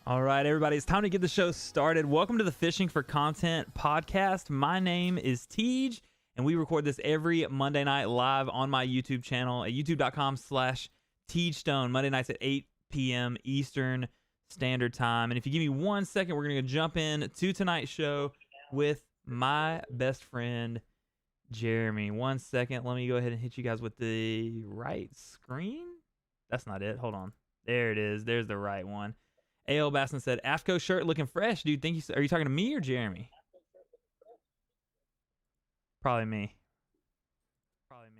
All right, everybody, it's time to get the show started. Welcome to the Fishing for Content podcast. My name is Tej, and we record this every Monday night live on my YouTube channel at youtube.com/teejstone, Monday nights at 8 p.m. Eastern Standard Time. And if you give me 1 second, we're going to jump in to tonight's show with my best friend, Jeremy. 1 second, let me go ahead and hit you guys with the right screen. That's not it. Hold on. There it is. There's the right one. A.L. Basson said, AFCO shirt looking fresh, dude. Are you talking to me or Jeremy? Probably me. Let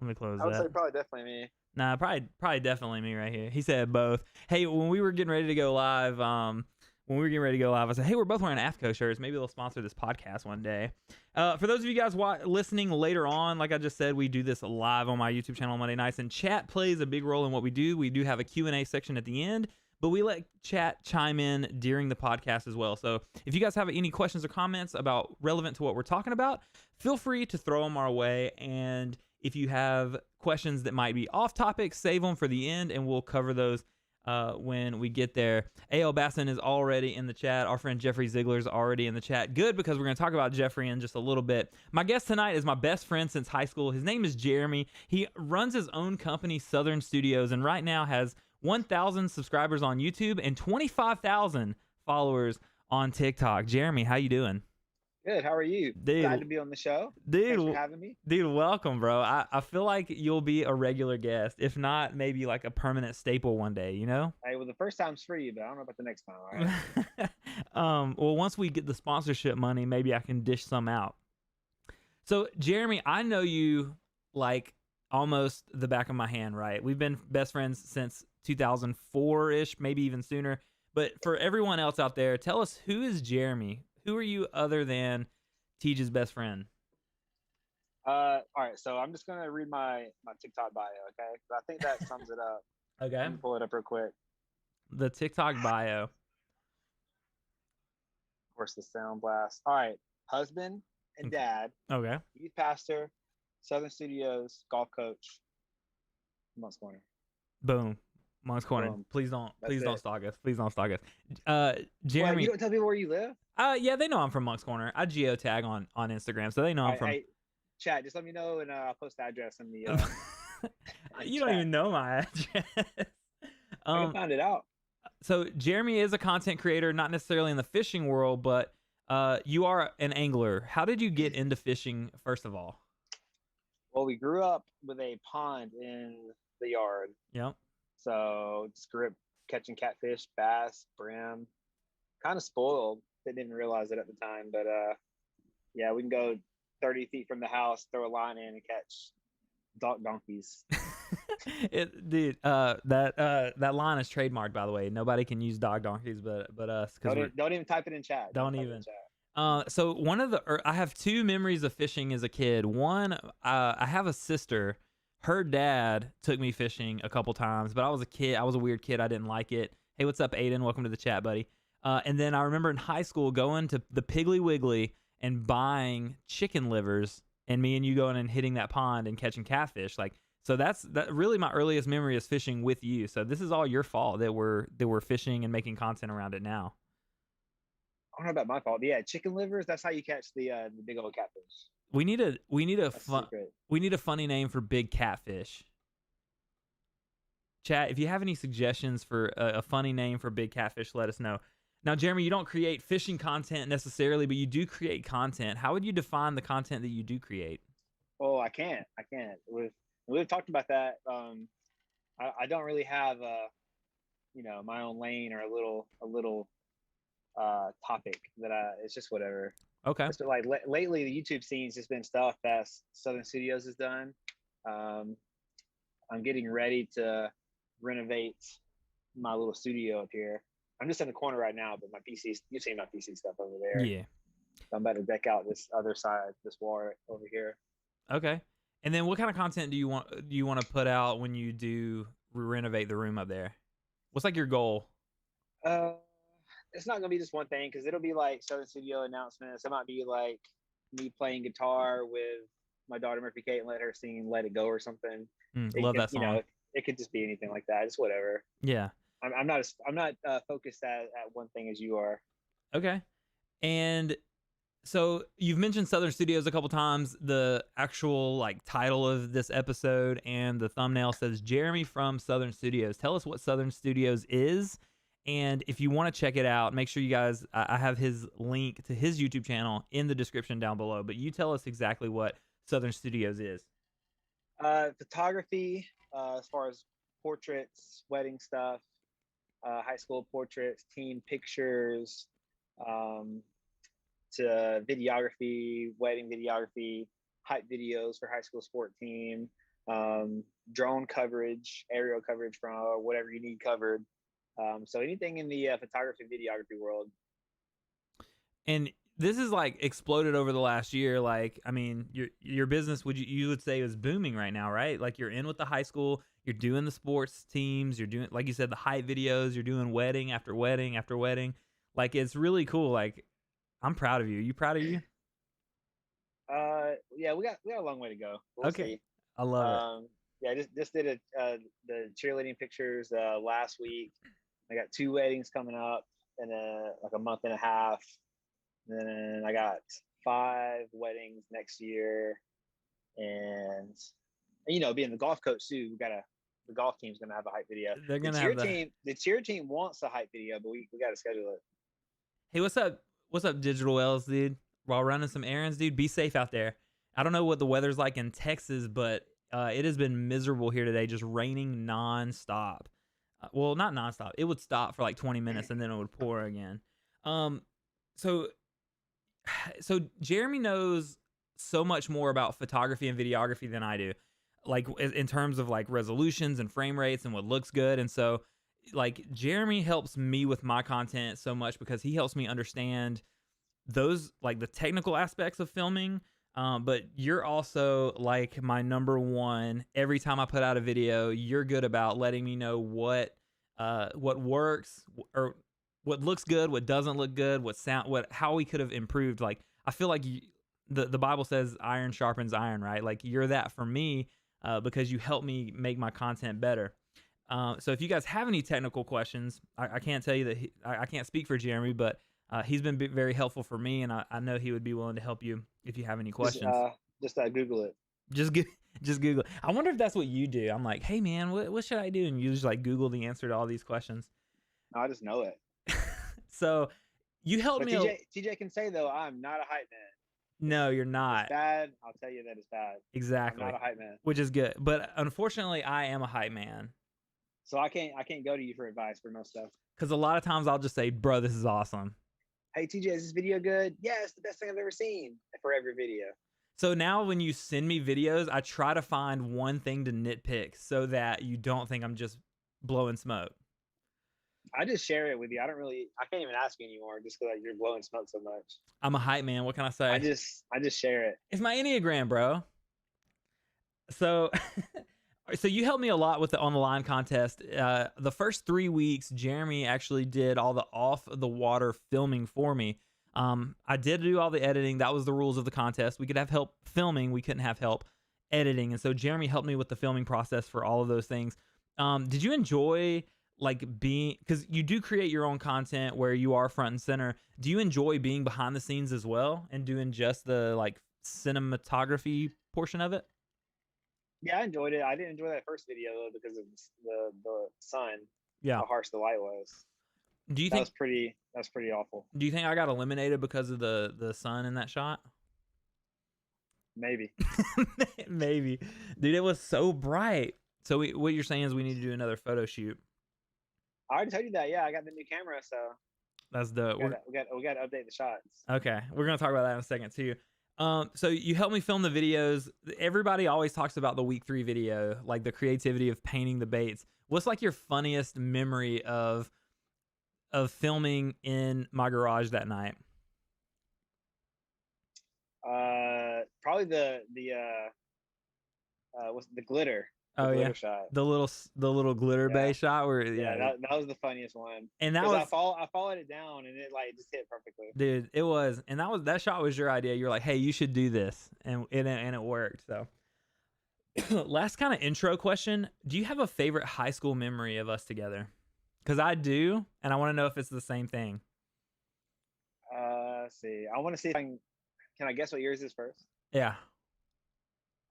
me close that. I would say probably definitely me. Nah, probably definitely me right here. He said both. Hey, when we were getting ready to go live, I said, hey, we're both wearing AFCO shirts. Maybe they'll sponsor this podcast one day. For those of you guys listening later on, like I just said, we do this live on my YouTube channel on Monday nights, and chat plays a big role in what we do. We do have a Q&A section at the end, but we let chat chime in during the podcast as well. So if you guys have any questions or comments about relevant to what we're talking about, feel free to throw them our way. And if you have questions that might be off topic, save them for the end, and we'll cover those when we get there. A.L. Basson is already in the chat. Our friend Jeffrey Ziegler is already in the chat. Good, because we're going to talk about Jeffrey in just a little bit. My guest tonight is my best friend since high school. His name is Jeremy. He runs his own company, Southern Studios, and right now has 1,000 subscribers on YouTube and 25,000 followers on TikTok. Jeremy, how you doing? Good. How are you? Dude, glad to be on the show. Dude, thanks for having me. Dude, welcome, bro. I feel like you'll be a regular guest, if not maybe like a permanent staple one day, you know? Hey, well, the first time's free, but I don't know about the next time, all right? Well, once we get the sponsorship money, maybe I can dish some out. So, Jeremy, I know you like almost the back of my hand, right? We've been best friends since 2004-ish, maybe even sooner. But for everyone else out there, tell us, who is Jeremy? Who are you other than Tej's best friend? All right, so I'm just going to read my TikTok bio, okay? But I think that sums it up. Okay. Let me pull it up real quick. The TikTok bio. Of course, the sound blast. All right, husband and dad. Okay. Youth pastor, Southern Studios, golf coach, Monk's Corner. Boom. Monk's Corner. Boom. Please don't stalk us. Jeremy. Well, you don't tell people where you live? Yeah, they know I'm from Monk's Corner. I geotag on Instagram, so they know I'm from. Hey, chat, just let me know, and I'll post the address in the. You don't even know my address. I can find it out. So Jeremy is a content creator, not necessarily in the fishing world, but you are an angler. How did you get into fishing, first of all? Well, we grew up with a pond in the yard. Yep. So just grew up catching catfish, bass, brim. Kind of spoiled. Didn't even realize it at the time, but yeah, we can go 30 feet from the house, throw a line in, and catch donkeys. Dude, that line is trademarked, by the way. Nobody can use dog donkeys, but us. Don't even type it in chat. Don't even. So I have two memories of fishing as a kid. One, I have a sister. Her dad took me fishing a couple times, but I was a kid. I was a weird kid. I didn't like it. Hey, what's up, Aiden? Welcome to the chat, buddy. And then I remember in high school going to the Piggly Wiggly and buying chicken livers, and me and you going and hitting that pond and catching catfish. So that's really my earliest memory is fishing with you. So this is all your fault that we're fishing and making content around it now. I don't know about my fault. Yeah, chicken livers. That's how you catch the big old catfish. We need a funny name for big catfish. Chat, if you have any suggestions for a funny name for big catfish, let us know. Now, Jeremy, you don't create fishing content necessarily, but you do create content. How would you define the content that you do create? Oh, I can't. We've talked about that. I don't really have my own lane or a little topic that it's just whatever. Okay. It's like lately the YouTube scene's just been stuff that Southern Studios has done. I'm getting ready to renovate my little studio up here. I'm just in the corner right now, but my PC, you've seen my PC stuff over there. Yeah. So I'm about to deck out this other side, this wall right over here. Okay. And then what kind of content do you want to put out when you do renovate the room up there? What's like your goal? It's not gonna be just one thing, because it'll be like Southern Studio announcements. It might be like me playing guitar with my daughter Murphy Kate and let her sing "Let It Go" or something. Love that song. It could just be anything like that. Just whatever. Yeah. I'm not focused at one thing as you are. Okay. And so you've mentioned Southern Studios a couple times. The actual like title of this episode and the thumbnail says Jeremy from Southern Studios. Tell us what Southern Studios is, and if you want to check it out, make sure you guys. I have his link to his YouTube channel in the description down below. But you tell us exactly what Southern Studios is. Photography, as far as portraits, wedding stuff, high school portraits, teen pictures, um, to videography, wedding videography, hype videos for high school sport team, drone coverage, aerial coverage from whatever you need covered. So anything in the photography videography world. And this is like exploded over the last year. Like, I mean, your business you would say is booming right now, right? Like you're in with the high school, you're doing the sports teams, you're doing, like you said, the hype videos, you're doing wedding after wedding after wedding. Like it's really cool. Like I'm proud of you. You proud of you? Yeah, we got a long way to go. We'll Okay. see. I love it. Yeah, just did the cheerleading pictures last week. I got 2 weddings coming up in like a month and a half. And then I got 5 weddings next year, and you know, being the golf coach too, the golf team's gonna have a hype video. They're gonna have The cheer team wants a hype video, but we got to schedule it. Hey, what's up? What's up, Digital Wells, dude? While running some errands, dude, be safe out there. I don't know what the weather's like in Texas, but it has been miserable here today, just raining nonstop. Well, not nonstop. It would stop for like 20 minutes and then it would pour again. So so Jeremy knows so much more about photography and videography than I do, like in terms of like resolutions and frame rates and what looks good. And so like Jeremy helps me with my content so much because he helps me understand those like the technical aspects of filming. But you're also like my number one. Every time I put out a video, you're good about letting me know what works or what looks good, what doesn't look good, how we could have improved. Like I feel like the Bible says iron sharpens iron, right? Like you're that for me because you help me make my content better. So if you guys have any technical questions, I can't tell you that I can't speak for Jeremy, but he's been very helpful for me, and I know he would be willing to help you if you have any questions. Just Google it. Just Google. I wonder if that's what you do. I'm like, hey man, what should I do? And you just like Google the answer to all these questions. No, I just know it. So you helped me. TJ can say though, I'm not a hype man. No, you're not. It's bad. I'll tell you that it's bad. Exactly. I'm not a hype man. Which is good, but unfortunately, I am a hype man. So I can't go to you for advice for most stuff. Because a lot of times I'll just say, bro, this is awesome. Hey TJ, is this video good? Yeah, it's the best thing I've ever seen for every video. So now when you send me videos, I try to find one thing to nitpick so that you don't think I'm just blowing smoke. I just share it with you. I can't even ask you anymore just because you're blowing smoke so much. I'm a hype man. What can I say? I just share it. It's my Enneagram, bro. So so you helped me a lot with the On the Line contest. The first 3 weeks, Jeremy actually did all the off the water filming for me. I did do all the editing. That was the rules of the contest. We could have help filming. We couldn't have help editing. And so Jeremy helped me with the filming process for all of those things. Did you enjoy like being, because you do create your own content where you are front and center. Do you enjoy being behind the scenes as well and doing just the like cinematography portion of it? Yeah, I enjoyed it. I didn't enjoy that first video though because of the sun. Yeah, how harsh the light was. Do you think that's pretty awful? Do you think I got eliminated because of the sun in that shot? Maybe. Maybe, dude. It was so bright. So what you're saying is we need to do another photo shoot. I already told you that. Yeah, I got the new camera, so that's dope. We got to update the shots. Okay, we're gonna talk about that in a second too. So you helped me film the videos. Everybody always talks about the week 3 video, like the creativity of painting the baits. What's like your funniest memory of filming in my garage that night? Probably the what's the glitter. Oh yeah, shot. The little glitter bay shot where that was the funniest one. And that was I followed it down and it like just hit perfectly. Dude, it was, and that shot was your idea. You're like, hey, you should do this, and it worked. So, last kind of intro question: do you have a favorite high school memory of us together? Because I do, and I want to know if it's the same thing. Let's see. I want to see if I can I guess what yours is first? Yeah.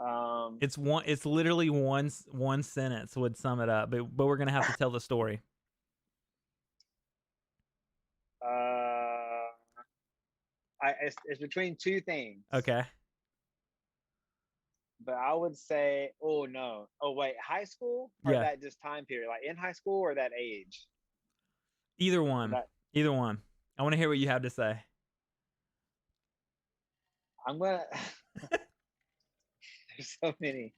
Um, It's literally one sentence would sum it up, but we're gonna have to tell the story. it's between two things. Okay. But I would say, oh no. Oh wait, high school or Yeah. that just time period, like in high school or that age? Either one. That Either one. I want to hear what you have to say. I'm gonna. There's so many.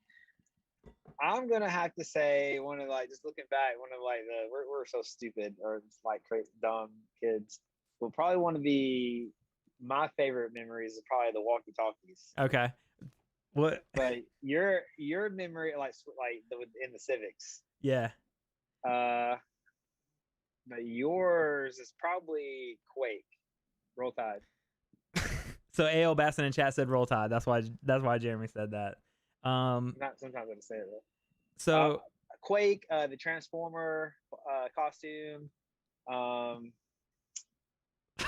I'm gonna have to say one of like just looking back, one of like the we're so stupid or like dumb kids. Will probably one of the my favorite memories is probably the walkie talkies. Okay. What? But your memory like in the civics. Yeah. But yours is probably Quake, Roll Tide. So A.L. Basson in chat said Roll Tide. That's why Jeremy said that. Not sometimes I say it though. So Quake, the Transformer costume.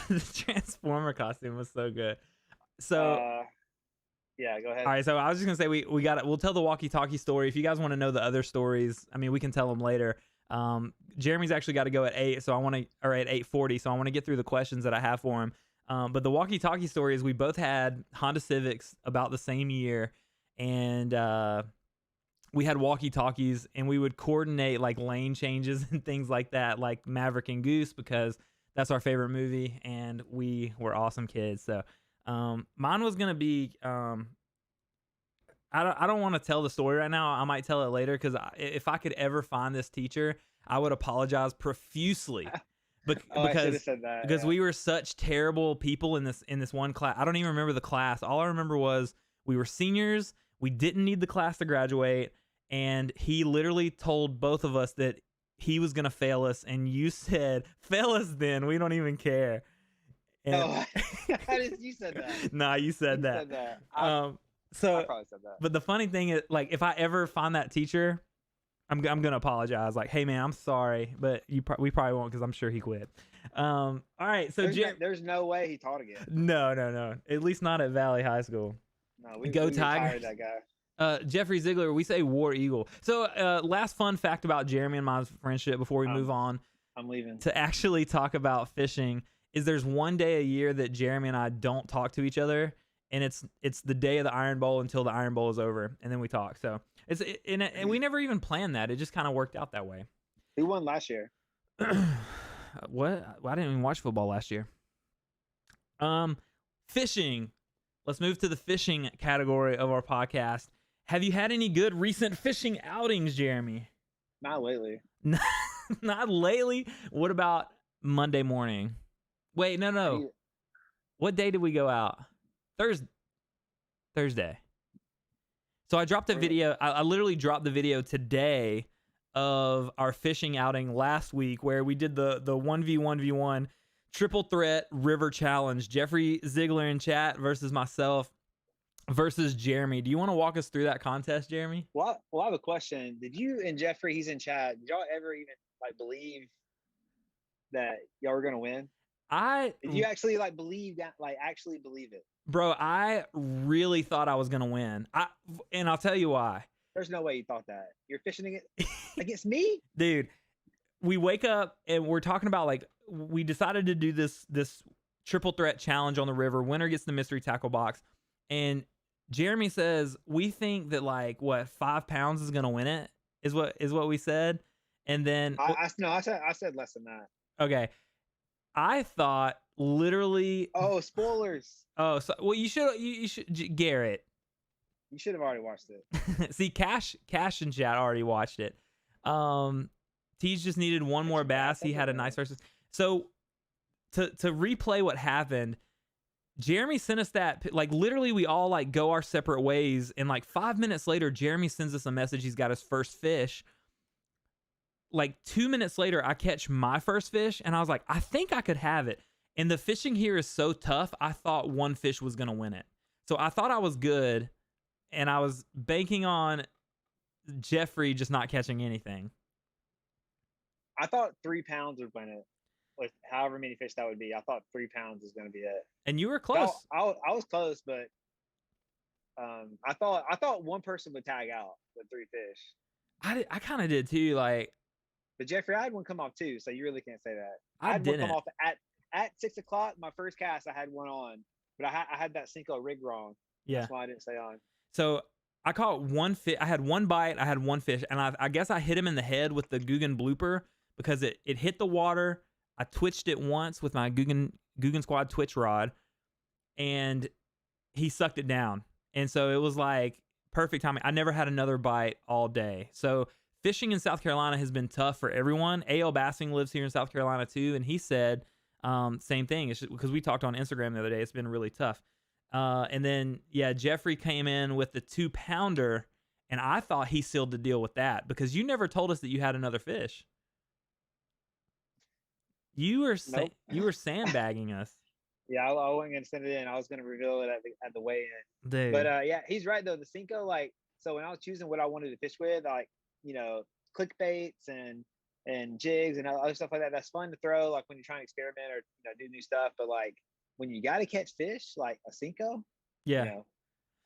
the Transformer costume was so good. So yeah, go ahead. all right, so I was just gonna say we'll tell the walkie-talkie story. If you guys want to know the other stories, I mean, we can tell them later. Jeremy's actually got to go at 8, so I want to, or at 8:40, so I want to get through the questions that I have for him. But the walkie-talkie story is we both had Honda Civics about the same year, and we had walkie-talkies, and we would coordinate like lane changes and things like that, like Maverick and Goose, because that's our favorite movie, and we were awesome kids. So mine was gonna be I don't want to tell the story right now. I might tell it later because if I could ever find this teacher, I would apologize profusely. Because we were such terrible people in this one class. I don't even remember the class. All I remember was we were seniors. We didn't need the class to graduate, and he literally told both of us that he was gonna fail us. And you said, "Fail us, then. We don't even care." And you said that. Nah, you said that. So I probably said that. But the funny thing is, like, if I ever find that teacher, I'm gonna apologize. Like, hey man, I'm sorry, but we probably won't because I'm sure he quit. All right, so there's no way he taught again. No. At least not at Valley High School. No, we Tigers. That guy. Jeffrey Ziegler, we say War Eagle. So last fun fact about Jeremy and my friendship before we move on. I'm leaving. To actually talk about fishing is there's one day a year that Jeremy and I don't talk to each other. And it's the day of the Iron Bowl until the Iron Bowl is over, and then we talk. So and we never even planned that. It just kind of worked out that way. Who won last year? What? I didn't even watch football last year. Fishing. Let's move to the fishing category of our podcast. Have you had any good recent fishing outings, Jeremy? Not lately. Not lately. What about Monday morning? Wait, no. What day did we go out? Thursday. So I dropped a video. I literally dropped the video today of our fishing outing last week where we did the 1v1v1 triple threat river challenge. Jeffrey Ziegler in chat versus myself versus Jeremy. Do you want to walk us through that contest, Jeremy? Well, I have a question. Did you and Jeffrey, he's in chat, did y'all ever even like believe that y'all were gonna win? Did you actually like believe that? Like actually believe it? Bro, I really thought I was gonna win. And I'll tell you why. There's no way you thought that. You're fishing it against me? Dude, we wake up and we're talking about like we decided to do this triple threat challenge on the river. Winner gets the mystery tackle box. And Jeremy says, we think that like 5 pounds is gonna win it, is what we said. And then I said less than that. Okay. I thought literally. Oh, spoilers. Oh, so well, you should Garrett. You should have already watched it. See, Cash in chat already watched it. Teej just needed one more bass. He had a nice versus. So to replay what happened, Jeremy sent us that, like, literally we all like go our separate ways, and like 5 minutes later, Jeremy sends us a message. He's got his first fish. Like 2 minutes later, I catch my first fish, and I was like, I think I could have it. And the fishing here is so tough, I thought one fish was going to win it. So I thought I was good, and I was banking on Jeffrey just not catching anything. I thought 3 pounds would win it with however many fish that would be. I thought 3 pounds was going to be it. And you were So close. I was close, but I thought one person would tag out with 3 fish. I kind of did too. Like, But Jeffrey, I had one come off too, so you really can't say that. I had one come didn't. off at 6 o'clock. My first cast, I had one on, but I had that Cinco rig wrong. Yeah. That's why I didn't stay on. So I caught one fish. I had one bite. I had one fish, and I guess I hit him in the head with the Guggen blooper because it hit the water. I twitched it once with my Guggen Squad twitch rod, and he sucked it down. And so it was like perfect timing. I never had another bite all day. So fishing in South Carolina has been tough for everyone. A.L. Bassing lives here in South Carolina too, and he said same thing. It's just because we talked on Instagram the other day. It's been really tough. And then, yeah, Jeffrey came in with the 2-pounder, and I thought he sealed the deal with that because you never told us that you had another fish. You were you were sandbagging us. Yeah, I wasn't gonna send it in. I was gonna reveal it at the weigh-in. Dude. But yeah, he's right though. The Cinco, like, so when I was choosing what I wanted to fish with, like, you know, clickbaits and jigs and other stuff like that. That's fun to throw, like when you're trying to experiment or do new stuff. But like when you got to catch fish, like a Cinco, yeah,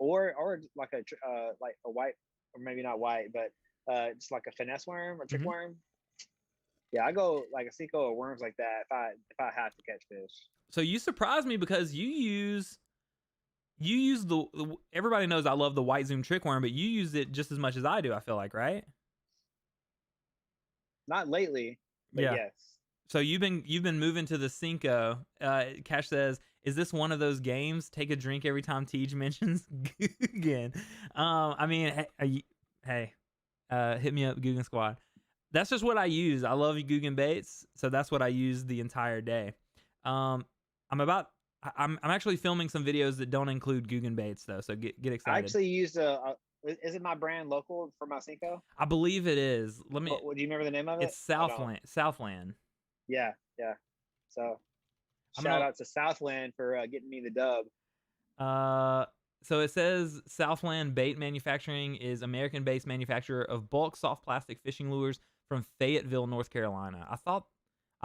or like a white, or maybe not white, but just like a finesse worm or trick worm. Yeah, I go like a Cinco or worms like that if I have to catch fish. So you surprised me because you use the everybody knows I love the white zoom trick worm, but you use it just as much as I do. I feel like, right? Not lately, but yeah. Yes. So you've been moving to the Cinco. Cash says, "Is this one of those games? Take a drink every time Tej mentions Guggen." I mean, hey, hit me up, Guggen Squad. That's just what I use. I love Guggen baits, so that's what I use the entire day. I'm actually filming some videos that don't include Guggen baits though, so get excited. I actually used is it my brand local for my Cinco? I believe it is. Let me. What do you remember the name of it? It's Southland. Yeah. So shout out to Southland for getting me the dub. So it says Southland Bait Manufacturing is American-based manufacturer of bulk soft plastic fishing lures from Fayetteville, North Carolina. I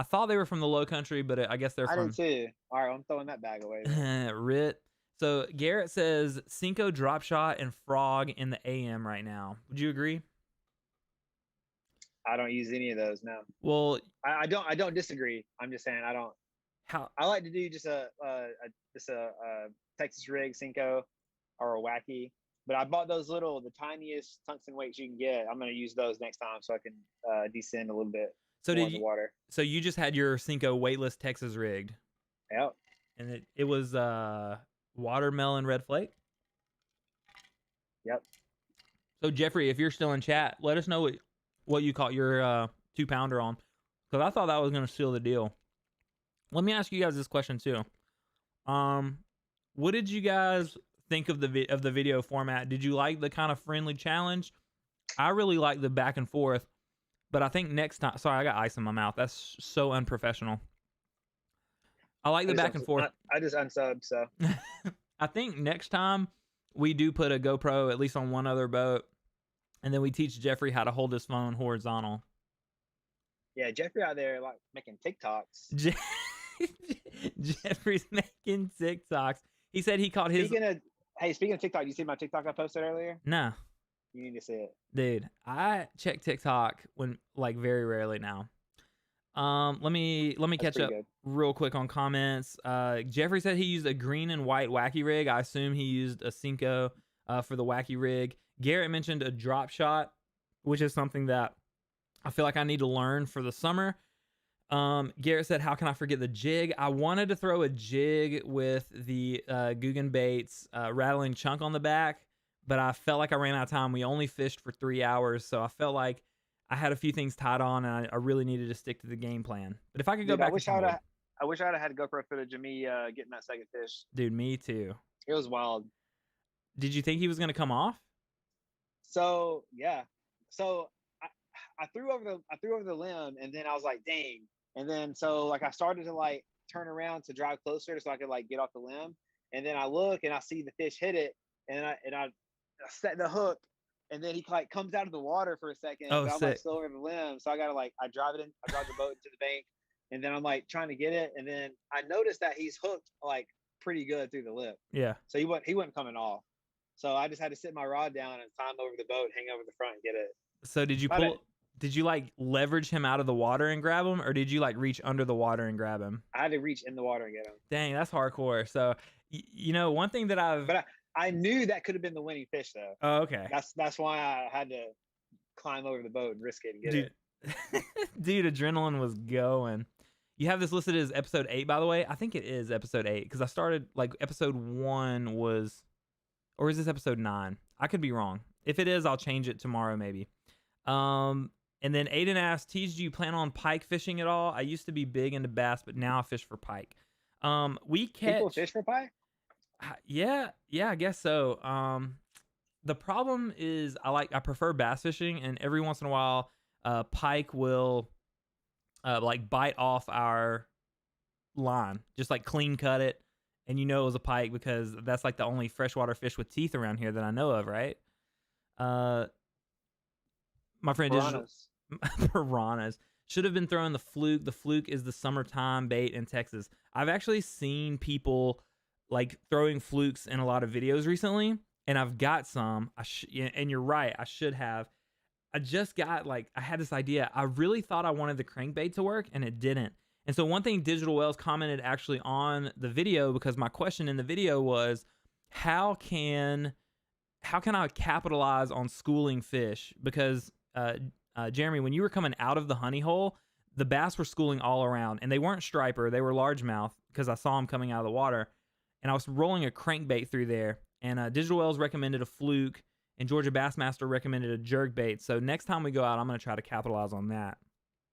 thought they were from the Low Country, but I guess they're from. I did too. All right, I'm throwing that bag away. Rit. So Garrett says Cinco, drop shot, and frog in the AM right now. Would you agree? I don't use any of those. No. Well, I don't disagree. I'm just saying I don't. I like to do just a Texas rig Cinco or a wacky. But I bought the tiniest tungsten weights you can get. I'm gonna use those next time so I can descend a little bit. So more in the water. So you just had your Cinco weightless Texas rigged. Yep. And it was watermelon red flake. Yep. So Jeffrey, if you're still in chat, let us know what you caught your 2-pounder on, because I thought that was gonna seal the deal. Let me ask you guys this question too. What did you guys think of the video format? Did you like the kind of friendly challenge? I really like the back and forth, but I think next time. Sorry, I got ice in my mouth. That's so unprofessional. I like the back and forth. I just unsubbed, so. I think next time we do put a GoPro at least on one other boat, and then we teach Jeffrey how to hold his phone horizontal. Yeah, Jeffrey out there like making TikToks. Jeffrey's making TikToks. He said he caught his. Speaking of TikTok, you see my TikTok I posted earlier? No. You need to see it. Dude, I check TikTok very rarely now. Let me catch up real quick on comments. Jeffrey said he used a green and white wacky rig. I assume he used a Cinco for the wacky rig. Garrett mentioned a drop shot, which is something that I feel like I need to learn for the summer. Garrett said, how can I forget the jig? I wanted to throw a jig with the Guggen baits rattling chunk on the back, but I felt like I ran out of time. We only fished for 3 hours, so I felt like I had a few things tied on, and I really needed to stick to the game plan. But if I could go back, I wish I would have had GoPro footage of me getting that second fish. Dude, me too. It was wild. Did you think he was going to come off? So yeah. So I threw over the limb, and then I was like, dang. And then so like I started to like turn around to drive closer so I could like get off the limb. And then I look and I see the fish hit it, and I set the hook, and then he like comes out of the water for a second, Oh, but I'm sick. like still over the limb, so I gotta like I drive the boat into the bank, and then I'm like trying to get it, and then I noticed that he's hooked like pretty good through the lip, Yeah. so he wasn't coming off. So I just had to sit my rod down and climb over the boat, hang over the front, and get it. So did you like leverage him out of the water and grab him, or did you like reach under the water and grab him? I had to reach in the water and get him. Dang, that's hardcore. So you know, one thing that But I knew that could have been the winning fish though. Oh, okay. That's why I had to climb over the boat and risk it and get it. Dude, adrenaline was going. You have this listed as episode 8, by the way. I think it is episode 8 because I started like episode 1 was, or is this episode 9? I could be wrong. If it is, I'll change it tomorrow maybe. And then Aiden asked, Teej, do you plan on pike fishing at all? I used to be big into bass, but now I fish for pike. We catch people fish for pike. Yeah, I guess so. The problem is I prefer bass fishing, and every once in a while, pike will like bite off our line, just like clean cut it, and you know it was a pike because that's like the only freshwater fish with teeth around here that I know of, right? My friend piranhas should have been throwing the fluke. The fluke is the summertime bait in Texas. I've actually seen people like throwing flukes in a lot of videos recently, and I've got some. And you're right, I should have. I just got I had this idea. I really thought I wanted the crankbait to work, and it didn't. And so one thing Digital Wells commented actually on the video, because my question in the video was, how can I capitalize on schooling fish? Because Jeremy, when you were coming out of the honey hole, the bass were schooling all around, and they weren't striper, they were largemouth because I saw them coming out of the water, and I was rolling a crankbait through there, and Digital Wells recommended a fluke, and Georgia Bassmaster recommended a jerk bait. So next time we go out, I'm going to try to capitalize on that.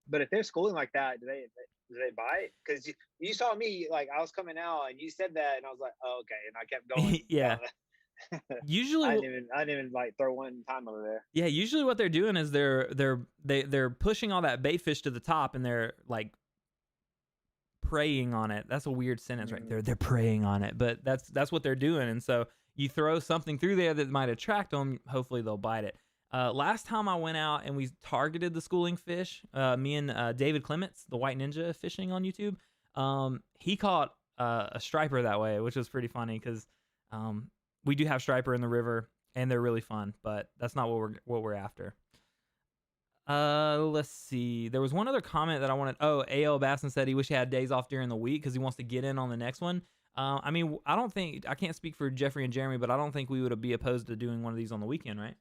But if they're schooling like that, do they bite? Because you saw me, like I was coming out and you said that, and I was like, oh, okay, and I kept going. Yeah. Usually, I didn't even like throw one time over there. Yeah, usually what they're doing is they're pushing all that bait fish to the top, and they're like preying on it. That's a weird sentence, right? They're preying on it, but that's what they're doing. And so you throw something through there that might attract them. Hopefully they'll bite it. Last time I went out and we targeted the schooling fish, me and David Clements, the White Ninja fishing on YouTube, he caught a striper that way, which was pretty funny because we do have striper in the river and they're really fun, but that's not what we're after. Let's see. There was one other comment that I wanted. Oh, A.L. Basson said he wish he had days off during the week because he wants to get in on the next one. I mean, I can't speak for Jeffrey and Jeremy, but I don't think we would be opposed to doing one of these on the weekend, right?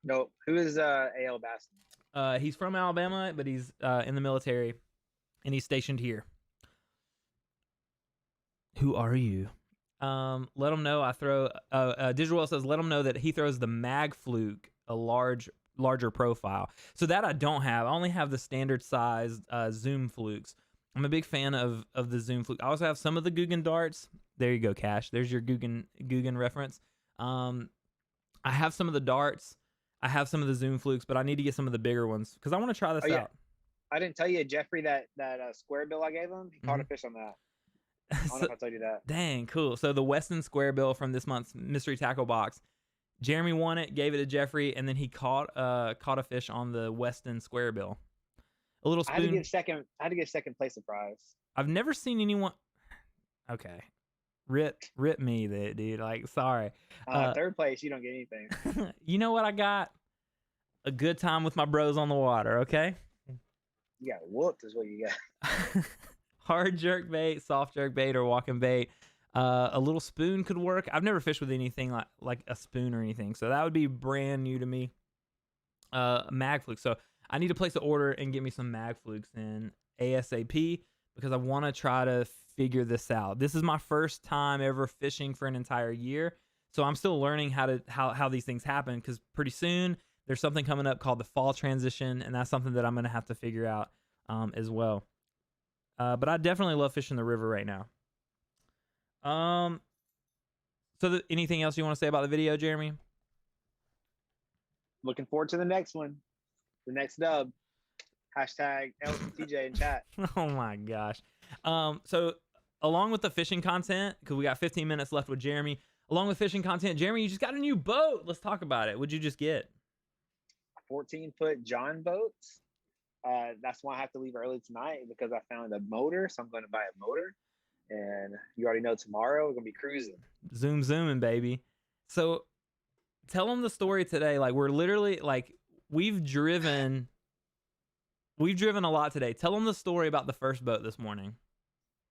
No. Who is A.L. Basson? He's from Alabama, but he's in the military, and he's stationed here. Who are you? Let him know I throw. Digital Well says let him know that he throws the mag fluke, a larger profile. So that I don't have. I only have the standard size zoom flukes. I'm a big fan of the zoom fluke. I also have some of the Guggen darts. There you go, Cash. There's your Guggen reference. I have some of the darts. I have some of the zoom flukes, but I need to get some of the bigger ones because I want to try this out. I didn't tell you, Jeffrey, that square bill I gave him. He caught a fish on that. I don't know if I told you that. Dang, cool. So the Weston square bill from this month's mystery tackle box. Jeremy won it, gave it to Jeffrey, and then he caught a fish on the Weston square bill. A little spoon. I had to get second place prize. I've never seen anyone. Okay, rip me, that dude. Like, sorry. Third place, you don't get anything. You know what I got? A good time with my bros on the water. Okay. You got whooped, is what you got. Hard jerk bait, soft jerk bait, or walking bait. A little spoon could work. I've never fished with anything like a spoon or anything, so that would be brand new to me. Mag fluke. So I need to place an order and get me some mag flukes in ASAP because I want to try to figure this out. This is my first time ever fishing for an entire year, so I'm still learning how these things happen. Because pretty soon there's something coming up called the fall transition, and that's something that I'm gonna have to figure out as well. But I definitely love fishing the river right now. So anything else you want to say about the video, Jeremy? Looking forward to the next one. The next dub. Hashtag LTJ in chat. Oh my gosh. So along with the fishing content, because we got 15 minutes left with Jeremy, Along with fishing content, Jeremy, you just got a new boat. Let's talk about it. What'd you just get? 14-foot John boat. That's why I have to leave early tonight because I found a motor. So I'm going to buy a motor. And you already know tomorrow we're going to be cruising. Zooming, baby. So tell them the story today. Like, we're literally, like, we've driven a lot today. Tell them the story about the first boat this morning.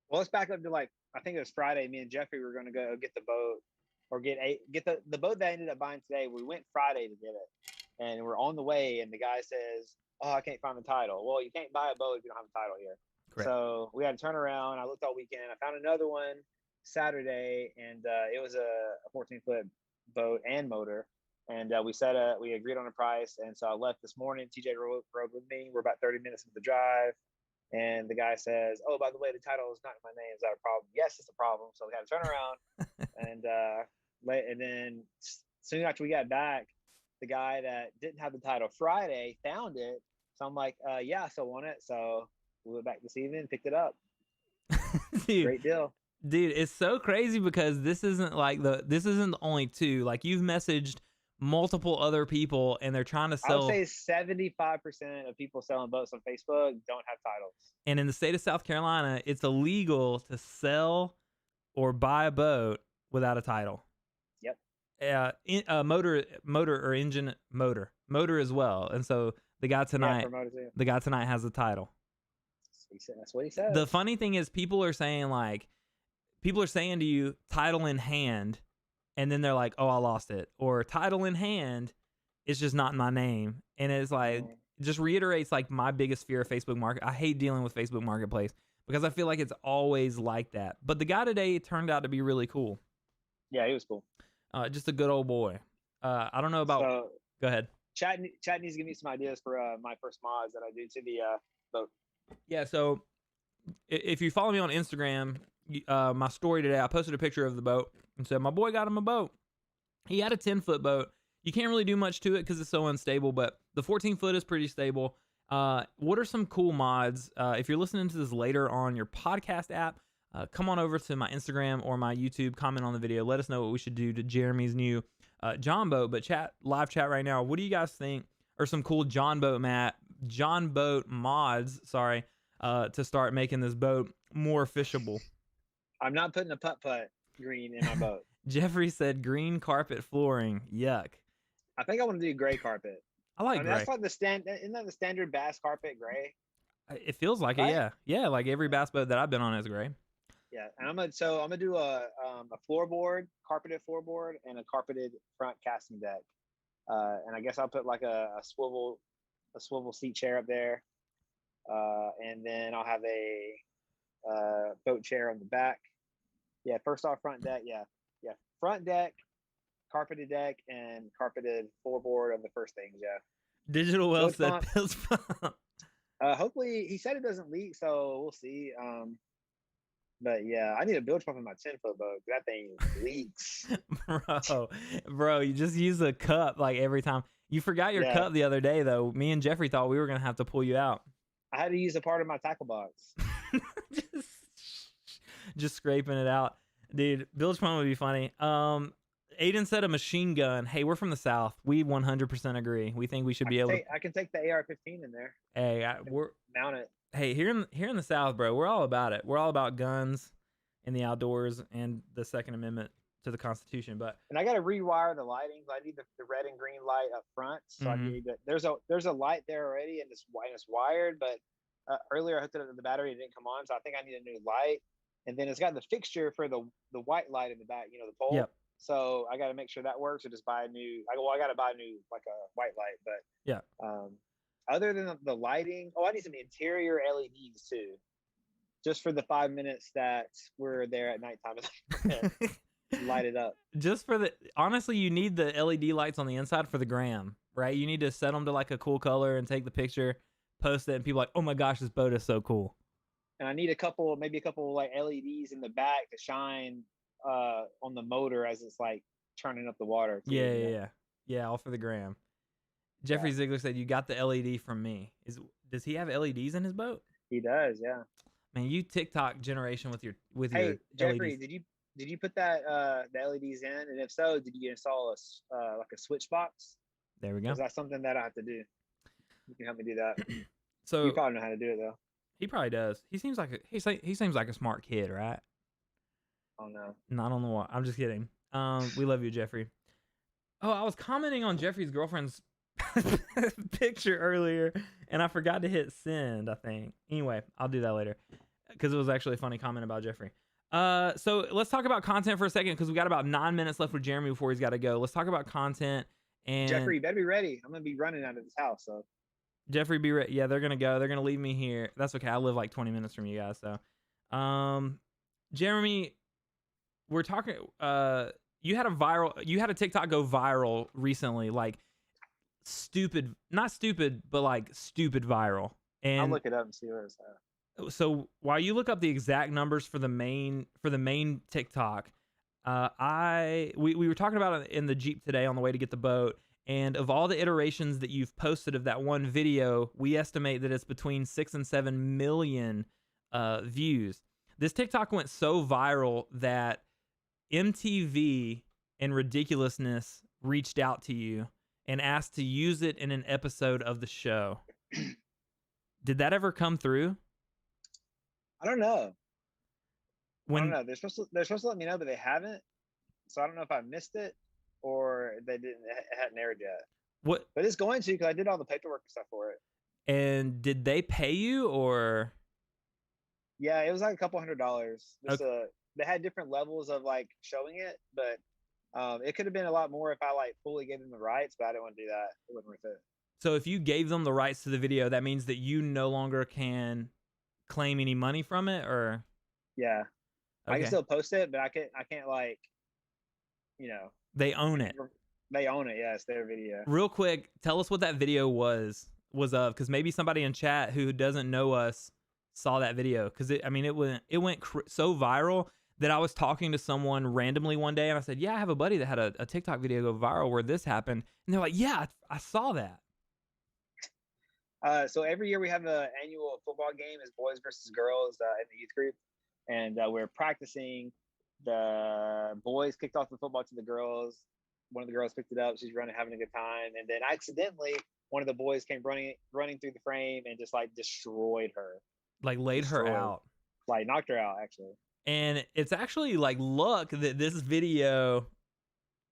Well, let's back up to, like, I think it was Friday. Me and Jeffrey were going to go get the boat or get the boat that I ended up buying today. We went Friday to get it. And we're on the way, and the guy says, "Oh, I can't find the title." Well, you can't buy a boat if you don't have a title here. Correct. So we had to turn around. I looked all weekend. I found another one Saturday, and it was a 14-foot boat and motor. And we agreed on a price. And so I left this morning. TJ rode with me. We're about 30 minutes into the drive. And the guy says, "Oh, by the way, the title is not in my name. Is that a problem?" Yes, it's a problem. So we had to turn around. And then soon after we got back, the guy that didn't have the title Friday found it. So I'm like, yeah, I still want it. So we went back this evening, picked it up. Dude, great deal. Dude, it's so crazy because this isn't the only two. Like, you've messaged multiple other people and they're trying to sell. I would say 75% of people selling boats on Facebook don't have titles. And in the state of South Carolina, it's illegal to sell or buy a boat without a title. Motor as well. And so the guy tonight has the title. That's what he said. The funny thing is, people are saying to you, title in hand, and then they're like, "Oh, I lost it," or title in hand, it's just not in my name. And it's like, just reiterates like my biggest fear of Facebook Market. I hate dealing with Facebook Marketplace because I feel like it's always like that. But the guy today turned out to be really cool. Yeah, he was cool. Just a good old boy. I don't know about. So, go ahead. Chat needs to give me some ideas for my first mods that I do to the boat. Yeah. So if you follow me on Instagram, my story today, I posted a picture of the boat and said my boy got him a boat. He had a 10-foot boat. You can't really do much to it because it's so unstable, but the 14-foot is pretty stable. What are some cool mods? If you're listening to this later on your podcast app, come on over to my Instagram or my YouTube, comment on the video. Let us know what we should do to Jeremy's new John boat. But live chat right now. What do you guys think are some cool John boat mods? To start making this boat more fishable. I'm not putting a putt-putt green in my boat. Jeffrey said green carpet flooring. Yuck. I think I want to do gray carpet. I like gray. That's like isn't that the standard bass carpet, gray? It feels like right? It, yeah. Yeah, like every bass boat that I've been on is gray. Yeah, and I'm gonna do a floorboard, carpeted floorboard, and a carpeted front casting deck. And I guess I'll put like a swivel seat chair up there. And then I'll have a boat chair on the back. Yeah, first off, front deck. Yeah, front deck, carpeted deck, and carpeted floorboard on the first things. Yeah. Digital well said. Hopefully, he said it doesn't leak, so we'll see. But yeah, I need a bilge pump in my 10-foot boat. That thing leaks. Bro, you just use a cup like every time. You forgot your cup the other day, though. Me and Jeffrey thought we were gonna have to pull you out. I had to use a part of my tackle box. just scraping it out. Dude, bilge pump would be funny. Aiden said a machine gun. Hey, we're from the South. We 100% agree. We think we should be able to. I can take the AR-15 in there. Hey, we're mount it. Hey, here in the South, bro, we're all about it. We're all about guns in the outdoors and the Second Amendment to the Constitution. And I got to rewire the lighting. I need the red and green light up front. So I need that. There's a light there already, and it's wired. But earlier I hooked it up to the battery. It didn't come on, so I think I need a new light. And then it's got the fixture for the white light in the back. You know, the pole. Yep. So I got to make sure that works, or just buy a new. I got to buy a new like a white light. But yeah. Other than the lighting, I need some interior LEDs too, just for the 5 minutes that we're there at nighttime. Light it up. Honestly, you need the LED lights on the inside for the gram, right? You need to set them to like a cool color and take the picture, post it, and people are like, "Oh my gosh, this boat is so cool." And I need maybe a couple like LEDs in the back to shine on the motor as it's like turning up the water. Too, yeah, all for the gram. Jeffrey Ziegler said, "You got the LED from me." Does he have LEDs in his boat? He does, yeah. Man, you TikTok generation with your Jeffrey, LEDs. did you put that the LEDs in? And if so, did you install a like a switch box? There we go. Because that's something that I have to do. You can help me do that. So You probably know how to do it though. he probably does. He seems like he seems like a smart kid, right? Oh no. Not on the wall. I'm just kidding. We love you, Jeffrey. Oh, I was commenting on Jeffrey's girlfriend's picture earlier, and I forgot to hit send, I think. Anyway, I'll do that later because it was actually a funny comment about Jeffrey. So let's talk about content for a second because we got about 9 minutes left with Jeremy before he's got to go. Let's talk about content. And Jeffrey, you better be ready. I'm gonna be running out of this house. So Jeffrey, be ready. Yeah, they're gonna go. They're gonna leave me here. That's okay. I live like 20 minutes from you guys. So, Jeremy, we're talking. You had a TikTok go viral recently, like not stupid, but like stupid viral. And I'll look it up and see where it's at. So while you look up the exact numbers for the main TikTok, we were talking about it in the Jeep today on the way to get the boat. And of all the iterations that you've posted of that one video, we estimate that it's between 6 and 7 million views. This TikTok went so viral that MTV and Ridiculousness reached out to you and asked to use it in an episode of the show. Did that ever come through? I don't know. I don't know. They're supposed to let me know, but they haven't. So I don't know if I missed it or they didn't. It hadn't aired yet. What? But it's going to because I did all the paperwork and stuff for it. And did they pay you or? Yeah, it was like a couple $100. Okay. They had different levels of like showing it, but it could have been a lot more if I like fully gave them the rights. But I didn't want to do that. It wasn't worth it. So if you gave them the rights to the video, that means that you no longer can claim any money from it, or? Yeah, okay. I can still post it, but I can't like, They own it. They own it. Yeah, it's their video. Real quick, tell us what that video was of, because maybe somebody in chat who doesn't know us saw that video, because it went so viral that I was talking to someone randomly one day and I said, yeah, I have a buddy that had a TikTok video go viral where this happened, and they're like, yeah, I saw that. So every year we have an annual football game as boys versus girls in the youth group, and we're practicing. The boys kicked off the football to the girls. One of the girls picked it up. She's running, having a good time, and then accidentally one of the boys came running through the frame and just like destroyed her, like laid her out, like knocked her out actually. And it's actually like luck that this video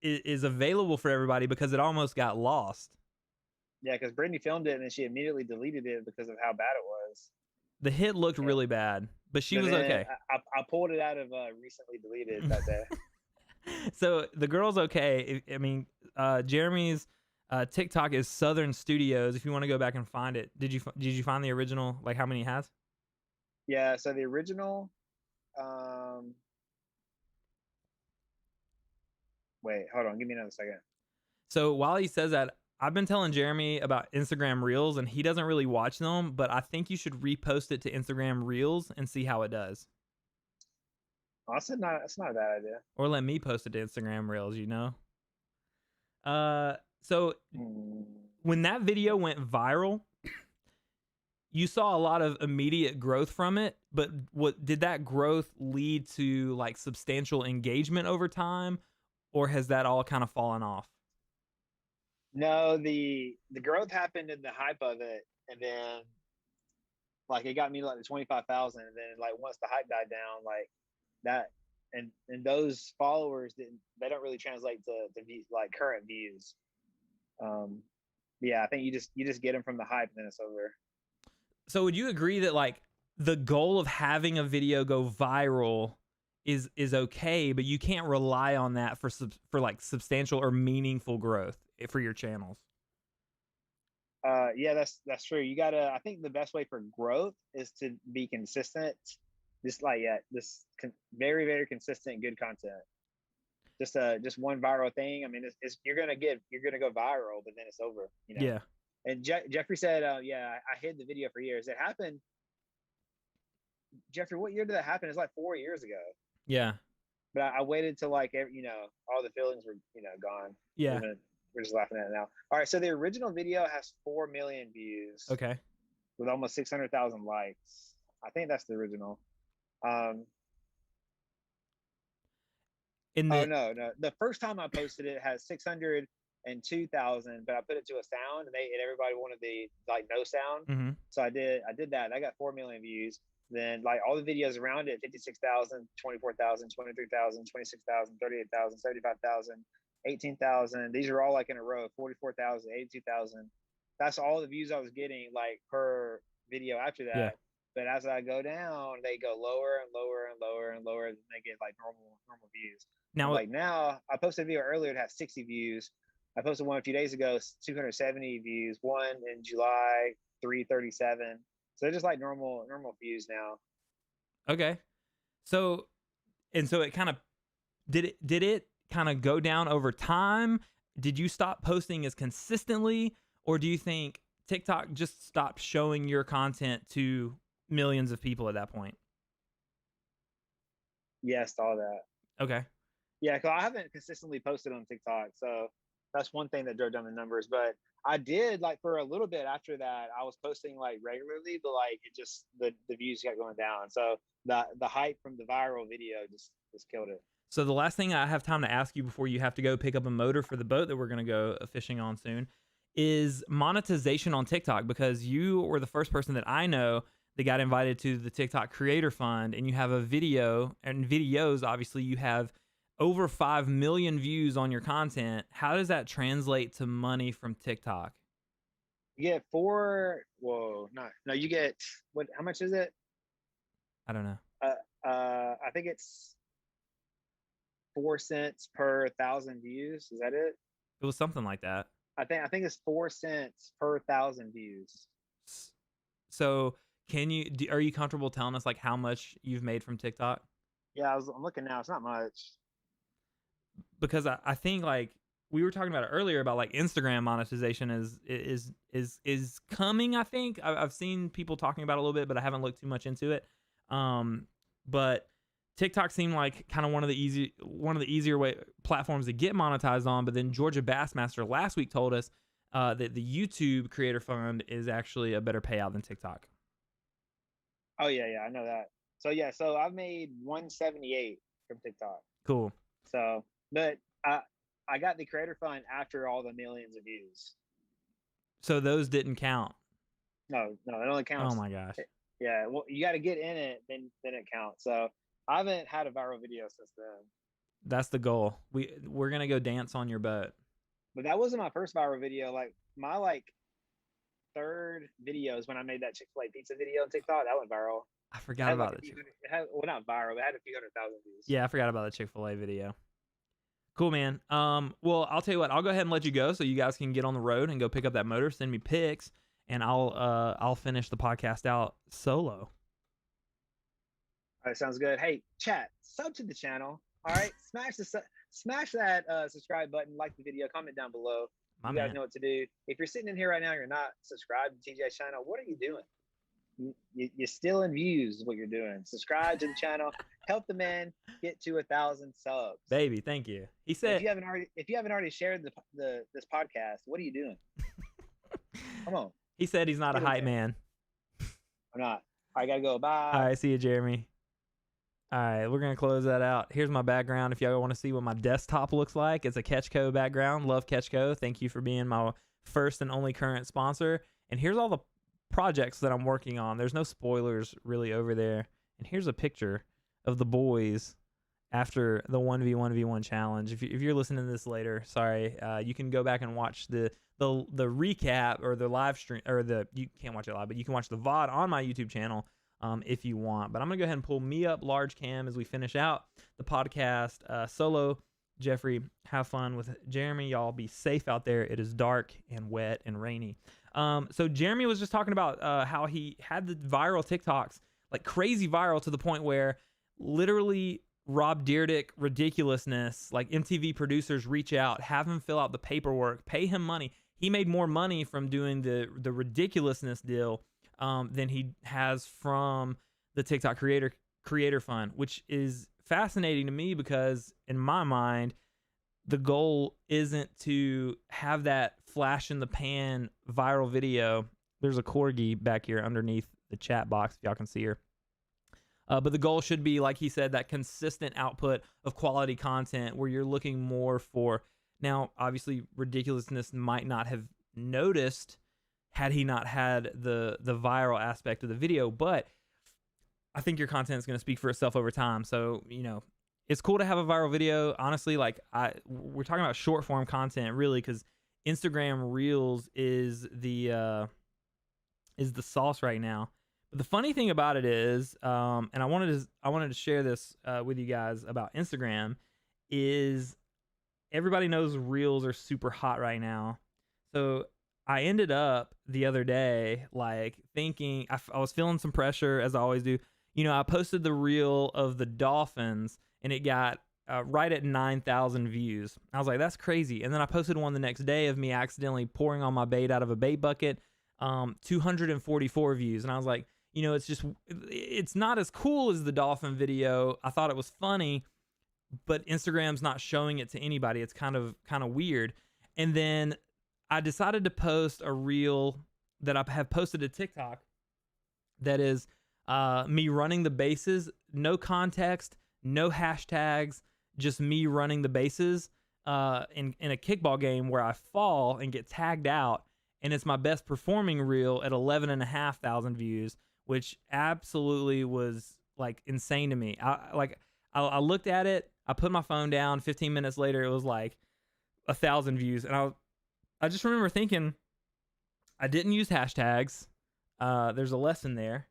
is available for everybody because it almost got lost. Yeah, because Brittany filmed it and then she immediately deleted it because of how bad it was. The hit looked really bad, but she was okay. I pulled it out of recently deleted that day. So the girl's okay. I mean, Jeremy's TikTok is Southern Studios. If you want to go back and find it, did you find the original? Like how many he has? Yeah. So the original. Wait, hold on. Give me another second. So while he says that, I've been telling Jeremy about Instagram Reels, and he doesn't really watch them, but I think you should repost it to Instagram Reels and see how it does. Oh, that's not a bad idea. Or let me post it to Instagram Reels, So when that video went viral, you saw a lot of immediate growth from it, but what did that growth lead to, like substantial engagement over time, or has that all kind of fallen off? No, the growth happened in the hype of it, and then like it got me like the 25,000, and then like once the hype died down, like that, and those followers they don't really translate to views, like current views. Yeah, I think you just get them from the hype, and then it's over. So would you agree that like the goal of having a video go viral is okay, but you can't rely on that for like substantial or meaningful growth for your channels? Yeah, that's true. You gotta. I think the best way for growth is to be consistent. Just very, very consistent, good content. Just one viral thing. I mean, you're gonna go viral, but then it's over. Yeah. And Jeffrey said, yeah, I hid the video for years. It happened. Jeffrey, what year did that happen? It's like 4 years ago. Yeah. But I waited till like all the feelings were gone. Yeah. We're just laughing at it now. All right, so the original video has 4 million views. Okay. With almost 600,000 likes. I think that's the original. In Oh the no. The first time I posted it has 602,000, but I put it to a sound and everybody wanted the like no sound. Mhm. So I did that. I got 4 million views. Then like all the videos around it, 56,000, 24,000, 23,000, 26,000, 38,000, 75,000, 18,000. These are all like in a row, 44,000, 82,000. That's all the views I was getting like per video after Yeah. that. But as I go down, they go lower and lower and lower and lower, and they get like normal views. And Now, like now, I posted a video earlier that has 60 views. I posted one a few days ago, 270 views. One in July, 337. So they're just like normal views now. okay. So it kind of did it kind of go down over time? Did you stop posting as consistently, or do you think TikTok just stopped showing your content to millions of people at that point? Yes, all that. Okay. Yeah, because I haven't consistently posted on TikTok, so that's one thing that drove down the numbers. But I did like for a little bit after that, I was posting like regularly, but like it just the views kept going down. So the hype from the viral video just killed it. So the last thing I have time to ask you before you have to go pick up a motor for the boat that we're going to go fishing on soon is monetization on TikTok, because you were the first person that I know that got invited to the TikTok Creator Fund, and you have a video, and videos, obviously you have over 5 million views on your content. How does that translate to money from TikTok? You get four. Whoa, not no. You get what? How much is it? I don't know. I think it's 4 cents per 1,000 views. Is that it? It was something like that. I think it's 4 cents per 1,000 views. So are you comfortable telling us like how much you've made from TikTok? Yeah, I'm looking now. It's not much. Because I think like we were talking about it earlier about like Instagram monetization is coming. I think I've seen people talking about it a little bit, but I haven't looked too much into it. But TikTok seemed like kind of one of the easier way platforms to get monetized on. But then Georgia Bassmaster last week told us that the YouTube Creator Fund is actually a better payout than TikTok. Oh yeah, I know that. So I've made 178 from TikTok. Cool. So, but I got the Creator Fund after all the millions of views. So those didn't count. No, it only counts. Oh my gosh. Yeah, well, you got to get in it, then it counts. So I haven't had a viral video since then. That's the goal. We're gonna go dance on your boat. But that wasn't my first viral video. Like my third video is when I made that Chick-fil-A pizza video on TikTok. That went viral. I forgot about it. Well, not viral. It had a few 100,000 views. Yeah, I forgot about the Chick-fil-A video. Cool, man. Well, I'll tell you what. I'll go ahead and let you go so you guys can get on the road and go pick up that motor. Send me pics, and I'll finish the podcast out solo. All right, sounds good. Hey, chat, sub to the channel. All right, smash that subscribe button, like the video, comment down below. You guys know what to do. If you're sitting in here right now, you're not subscribed to TJ's channel. What are you doing? You're stealing views is what you're doing. Subscribe to the channel. Help the man get to 1,000 subs. Baby, thank you. He said if you haven't already shared this podcast, what are you doing? Come on. He said he's not a hype man. I'm not. I gotta go. Bye. All right, see you, Jeremy. All right, we're gonna close that out. Here's my background. If y'all want to see what my desktop looks like, it's a Catchco background. Love Catchco. Thank you for being my first and only current sponsor. And here's all the projects that I'm working on. There's no spoilers really over there. And here's a picture of the boys after the 1v1v1 challenge. If you're listening to this later, sorry, you can go back and watch the recap or the live stream, or you can't watch it live, but you can watch the VOD on my YouTube channel if you want. But I'm gonna go ahead and pull me up large cam as we finish out the podcast. Solo Jeffrey, have fun with Jeremy. Y'all be safe out there. It is dark and wet and rainy. So Jeremy was just talking about how he had the viral TikToks, like crazy viral, to the point where literally Rob Dyrdek ridiculousness, like MTV producers reach out, have him fill out the paperwork, pay him money. He made more money from doing the ridiculousness deal than he has from the TikTok Creator Fund, which is fascinating to me because in my mind, the goal isn't to have that flash in the pan viral video. There's a corgi back here underneath the chat box, if y'all can see her. But the goal should be, like he said, that consistent output of quality content where you're looking more for. Now, obviously, ridiculousness might not have noticed had he not had the viral aspect of the video, but I think your content is going to speak for itself over time. So, it's cool to have a viral video. Honestly, like we're talking about short form content really, because Instagram Reels is the sauce right now. But the funny thing about it is, and I wanted to share this with you guys about Instagram, is everybody knows Reels are super hot right now. So I ended up the other day like thinking I was feeling some pressure, as I always do. I posted the reel of the dolphins, and it got right at 9,000 views. I was like, that's crazy. And then I posted one the next day of me accidentally pouring on my bait out of a bait bucket, 244 views. And I was like, it's not as cool as the dolphin video. I thought it was funny, but Instagram's not showing it to anybody. It's kind of weird. And then I decided to post a reel that I have posted to TikTok that is me running the bases, no context, no hashtags, just me running the bases in a kickball game where I fall and get tagged out. And it's my best performing reel at 11,500 views, which absolutely was like insane to me. I looked at it, I put my phone down. 15 minutes later, it was like 1,000 views, and I just remember thinking, I didn't use hashtags. There's a lesson there.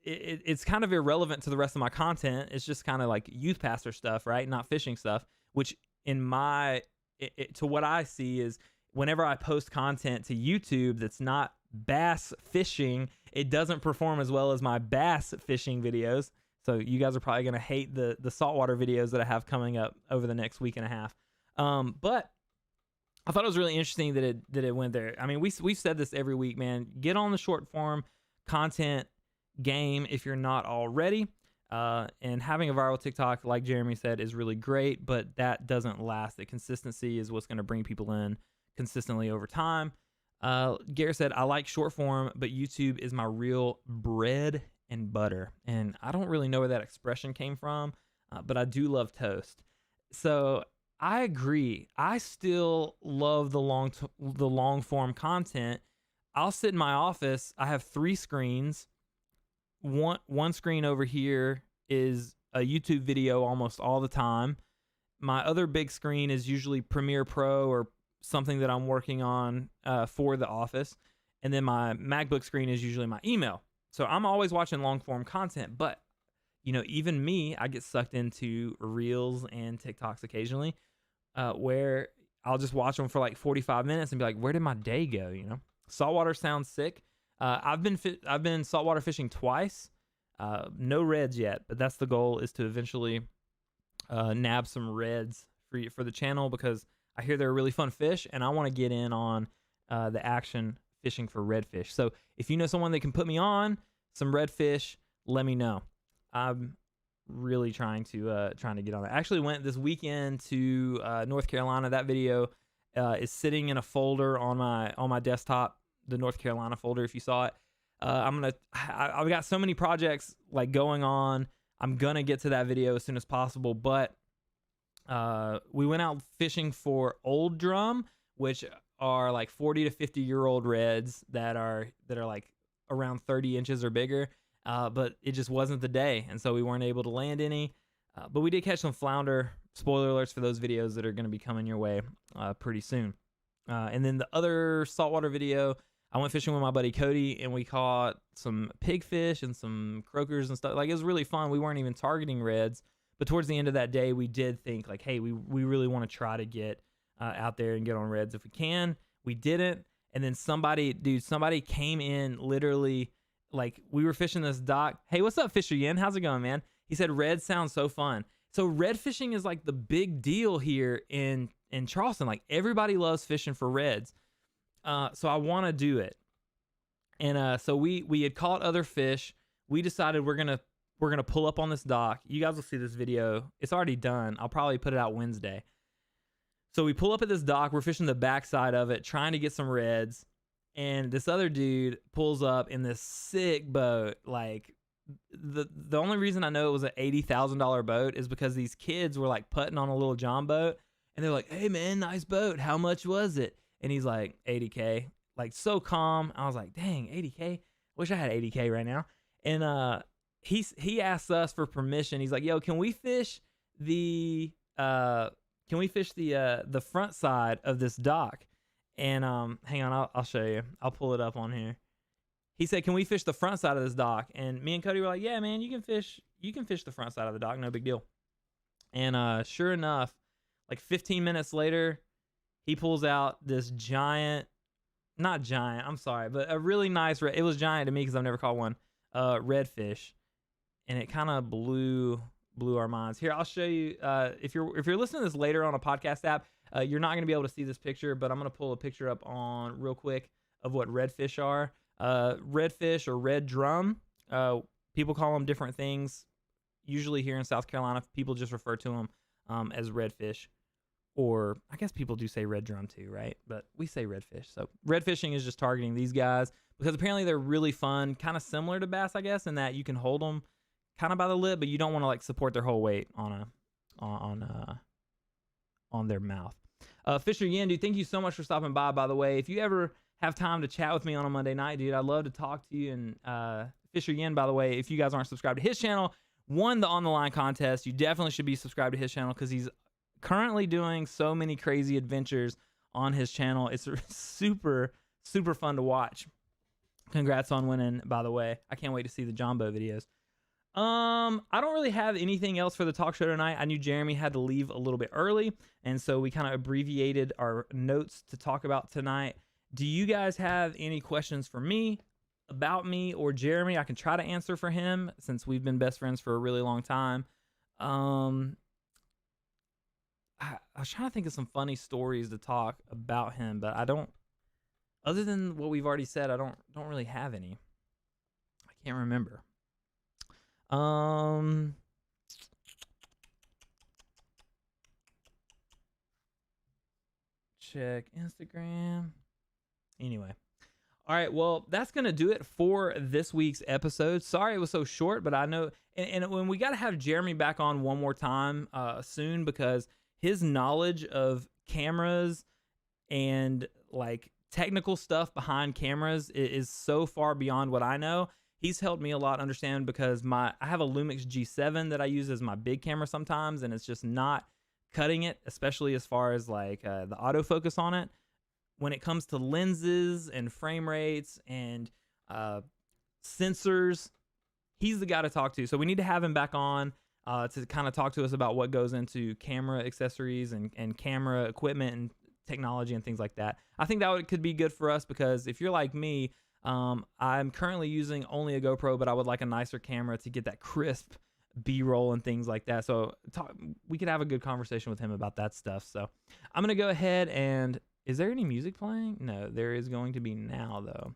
It's kind of irrelevant to the rest of my content. It's just kind of like youth pastor stuff, right? Not fishing stuff, which to what I see is whenever I post content to YouTube that's not bass fishing, it doesn't perform as well as my bass fishing videos. So you guys are probably going to hate the saltwater videos that I have coming up over the next week and a half. But I thought it was really interesting that it went there. I mean, we've said this every week, man. Get on the short form content game if you're not already. And having a viral TikTok, like Jeremy said, is really great, but that doesn't last. The consistency is what's going to bring people in consistently over time. Garrett said, I like short form, but YouTube is my real bread and butter. And I don't really know where that expression came from, but I do love toast. So I agree. I still love the long form content. I'll sit in my office. I have 3 screens. One screen over here is a YouTube video almost all the time. My other big screen is usually Premiere Pro or something that I'm working on for the office. And then my MacBook screen is usually my email. So I'm always watching long form content, but even me, I get sucked into Reels and TikToks occasionally, where I'll just watch them for like 45 minutes and be like, where did my day go? Saltwater sounds sick. I've been saltwater fishing twice. No reds yet, but that's the goal, is to eventually nab some reds for the channel, because I hear they're a really fun fish, and I want to get in on the action fishing for redfish. So if you know someone that can put me on some redfish, let me know. I'm really trying to get on that. I actually went this weekend to North Carolina. That video is sitting in a folder on my desktop, the North Carolina folder, if you saw it. I've got so many projects like going on. I'm gonna get to that video as soon as possible, but we went out fishing for old drum, which are like 40 to 50-year-old reds that are like around 30 inches or bigger. But it just wasn't the day, and so we weren't able to land any. But we did catch some flounder. Spoiler alerts for those videos that are going to be coming your way pretty soon. And then the other saltwater video, I went fishing with my buddy Cody, and we caught some pigfish and some croakers and stuff. Like, it was really fun. We weren't even targeting reds, but towards the end of that day, we did think like, hey, we really want to try to get out there and get on reds if we can. We didn't, and then somebody came in literally. Like, we were fishing this dock. Hey, what's up, Fisher Yin? How's it going, man? He said red sounds so fun. So red fishing is like the big deal here in Charleston. Like, everybody loves fishing for reds. So I want to do it. And so we had caught other fish. We decided we're gonna pull up on this dock. You guys will see this video. It's already done. I'll probably put it out Wednesday. So we pull up at this dock. We're fishing the backside of it, trying to get some reds. And this other dude pulls up in this sick boat, like the only reason I know it was an $80,000 boat is because these kids were like putting on a little John boat, and they're like, "Hey man, nice boat. How much was it?" And he's like, "80K." Like so calm. I was like, "Dang, 80K. Wish I had 80K right now." And he asked us for permission. He's like, "Yo, can we fish the the front side of this dock?" And hang on, I'll show you. I'll pull it up on here. He said, "Can we fish the front side of this dock?" And me and Cody were like, "Yeah, man, you can fish the front side of the dock, no big deal." And sure enough, like 15 minutes later, he pulls out this giant, not giant, I'm sorry, but a really nice it was giant to me because I've never caught one, redfish, and it kind of blew our minds. Here, I'll show you. If you're listening to this later on a podcast app, you're not going to be able to see this picture, but I'm going to pull a picture up on real quick of what redfish are. Redfish or red drum. People call them different things. Usually here in South Carolina, people just refer to them as redfish, or I guess people do say red drum too, right? But we say redfish. So red fishing is just targeting these guys because apparently they're really fun, kind of similar to bass, I guess, in that you can hold them kind of by the lip, but you don't want to like support their whole weight on their mouth. Fisher Yin, dude, thank you so much for stopping by the way. If you ever have time to chat with me on a Monday night, dude, I'd love to talk to you. And Fisher Yin, by the way, if you guys aren't subscribed to his channel, won the On the Line contest. You definitely should be subscribed to his channel because he's currently doing so many crazy adventures on his channel. It's super, super fun to watch. Congrats on winning, by the way. I can't wait to see the Jumbo videos. I don't really have anything else for the talk show tonight. I knew Jeremy had to leave a little bit early, and so we kind of abbreviated our notes to talk about tonight. Do you guys have any questions for me, about me, or Jeremy? I can try to answer for him since we've been best friends for a really long time. I was trying to think of some funny stories to talk about him, but I don't. Other than what we've already said, I don't really have any. I can't remember. Check Instagram. Anyway. All right, well, that's going to do it for this week's episode. Sorry it was so short, but I know, and when we got to have Jeremy back on one more time soon because his knowledge of cameras and like technical stuff behind cameras is so far beyond what I know. He's helped me a lot understand because I have a Lumix G7 that I use as my big camera sometimes, and it's just not cutting it, especially as far as like the autofocus on it. When it comes to lenses and frame rates and sensors, he's the guy to talk to. So we need to have him back on to kind of talk to us about what goes into camera accessories and camera equipment and technology and things like that. I think that could be good for us because if you're like me, I'm currently using only a GoPro, but I would like a nicer camera to get that crisp B-roll and things like that. So we could have a good conversation with him about that stuff. So I'm going to go ahead and... Is there any music playing? No, there is going to be now, though.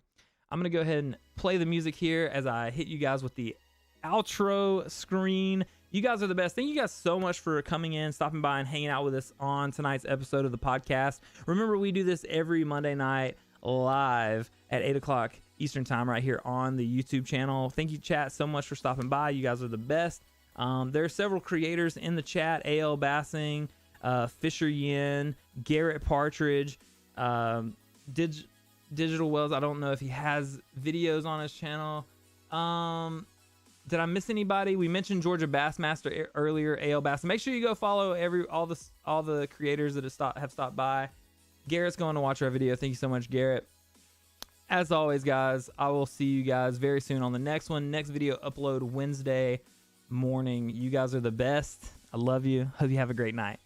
I'm going to go ahead and play the music here as I hit you guys with the outro screen. You guys are the best. Thank you guys so much for coming in, stopping by, and hanging out with us on tonight's episode of the podcast. Remember, we do this every Monday night live at 8 o'clock Eastern time right here on the YouTube channel. Thank you, chat, so much for stopping by. You guys are the best. There are several creators in the chat. A.L. Bassing, Fisher Yin, Garrett Partridge, Digital Wells. I don't know if he has videos on his channel. Did I miss anybody? We mentioned Georgia Bassmaster earlier, A.L. Bass. Make sure you go follow all the creators that have stopped by. Garrett's going to watch our video. Thank you so much, Garrett. As always, guys, I will see you guys very soon on the next one. Next video upload Wednesday morning. You guys are the best. I love you. Hope you have a great night.